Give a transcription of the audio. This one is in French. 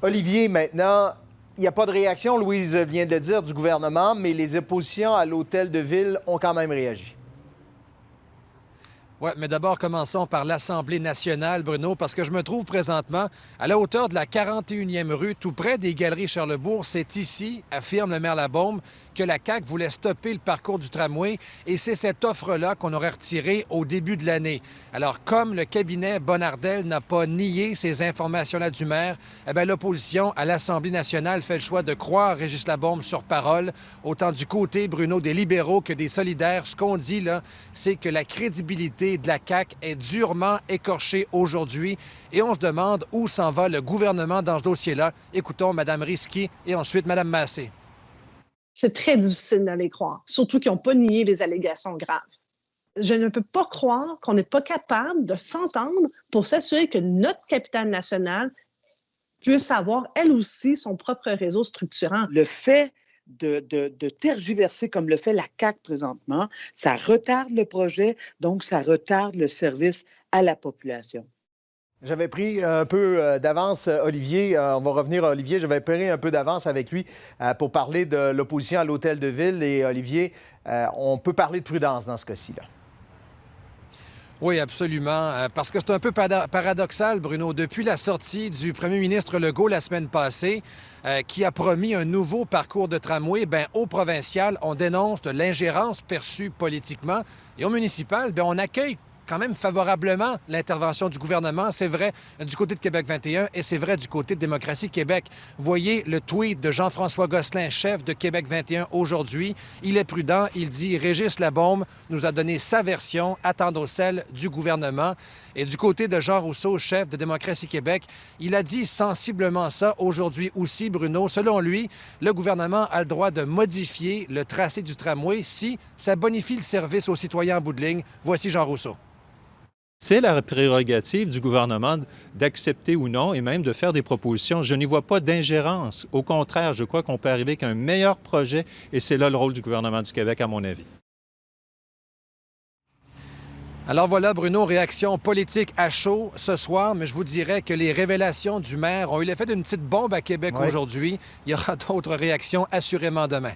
Olivier, maintenant, il n'y a pas de réaction, Louise vient de le dire, du gouvernement, mais les oppositions à l'hôtel de ville ont quand même réagi. Oui, mais d'abord, commençons par l'Assemblée nationale, Bruno, parce que je me trouve présentement à la hauteur de la 41e rue, tout près des Galeries Charlebourg. C'est ici, affirme le maire Labaume, que la CAQ voulait stopper le parcours du tramway et c'est cette offre-là qu'on aurait retirée au début de l'année. Alors, comme le cabinet Bonnardel n'a pas nié ces informations-là du maire, eh bien, l'opposition à l'Assemblée nationale fait le choix de croire Régis Labaume sur parole, autant du côté, Bruno, des libéraux que des solidaires. Ce qu'on dit, là, c'est que la crédibilité de la CAQ est durement écorchée aujourd'hui et on se demande où s'en va le gouvernement dans ce dossier-là. Écoutons Mme Risky et ensuite Mme Massé. C'est très difficile de les croire, surtout qu'ils n'ont pas nié les allégations graves. Je ne peux pas croire qu'on n'est pas capable de s'entendre pour s'assurer que notre capitale nationale puisse avoir, elle aussi, son propre réseau structurant. Le fait de tergiverser comme le fait la CAQ présentement, ça retarde le projet, donc ça retarde le service à la population. J'avais pris un peu d'avance, Olivier. On va revenir à Olivier. J'avais pris un peu d'avance avec lui pour parler de l'opposition à l'hôtel de ville. Et Olivier, on peut parler de prudence dans ce cas-ci-là. Oui, absolument. Parce que c'est un peu paradoxal, Bruno. Depuis la sortie du premier ministre Legault la semaine passée, qui a promis un nouveau parcours de tramway, bien, au provincial, on dénonce de l'ingérence perçue politiquement. Et au municipal, bien, on accueille quand même favorablement l'intervention du gouvernement. C'est vrai du côté de Québec 21 et c'est vrai du côté de Démocratie Québec. Voyez le tweet de Jean-François Gosselin, chef de Québec 21 aujourd'hui. Il est prudent. Il dit « Régis Labaume nous a donné sa version, attendons celle du gouvernement ». Et du côté de Jean Rousseau, chef de Démocratie Québec, il a dit sensiblement ça aujourd'hui aussi, Bruno. Selon lui, le gouvernement a le droit de modifier le tracé du tramway si ça bonifie le service aux citoyens en bout de ligne. Voici Jean Rousseau. C'est la prérogative du gouvernement d'accepter ou non et même de faire des propositions. Je n'y vois pas d'ingérence. Au contraire, je crois qu'on peut arriver avec un meilleur projet et c'est là le rôle du gouvernement du Québec, à mon avis. Alors voilà, Bruno, réaction politique à chaud ce soir, mais je vous dirais que les révélations du maire ont eu l'effet d'une petite bombe à Québec aujourd'hui. Il y aura d'autres réactions assurément demain.